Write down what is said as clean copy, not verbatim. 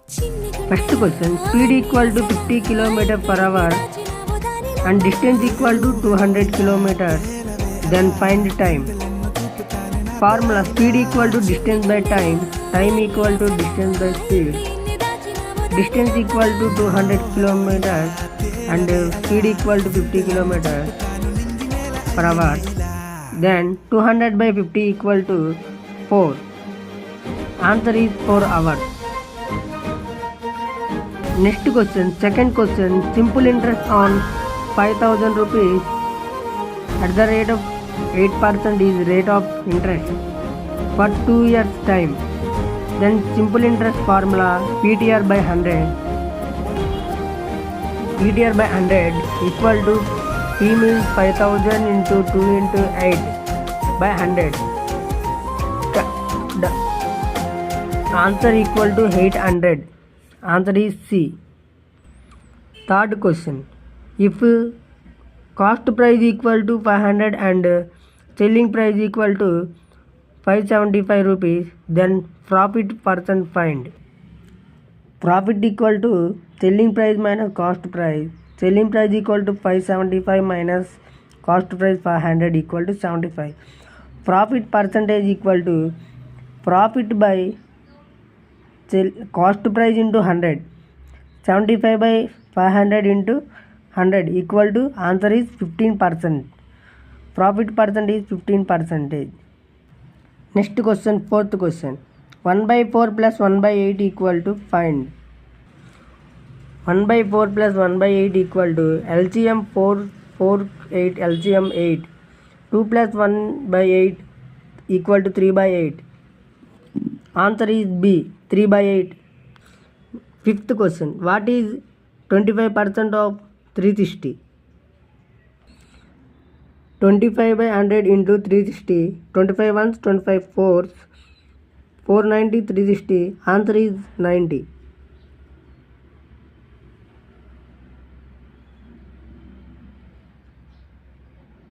First question, speed equal to 50 km per hour and distance equal to 200 km. Then find time. Formula, speed equal to distance by time, time equal to distance by speed. Distance equal to 200 km and speed equal to 50 km per hour. Then 200 by 50 equal to 4. Answer is 4 hours. Next question, second question, simple interest on 5,000 rupees at the rate of 8% is rate of interest for 2 years time. Then simple interest formula PTR by 100. PTR by 100 equal to P means 5,000 into 2 into 8 by 100. The answer equal to 800. Answer is C. Third question. If cost price equal to 500 and selling price equal to 575 rupees, then profit percent find. Profit equal to selling price minus cost price. Selling price equal to 575 minus cost price 500 equal to 75. Profit percentage equal to profit by cost price into 100. 75 by 500 into 100 equal to answer is 15%. Profit percent is 15%. Next question, fourth question. 1 by 4 plus 1 by 8 equal to find. 1 by 4 plus 1 by 8 equal to LCM 4, 4, 8, LCM 8. 2 plus 1 by 8 equal to 3 by 8. Answer is B, 3 by 8. Fifth question, what is 25% of 360? 25 by 100 into 360, 25 ones, 25 fours, 490, 360, answer is 90.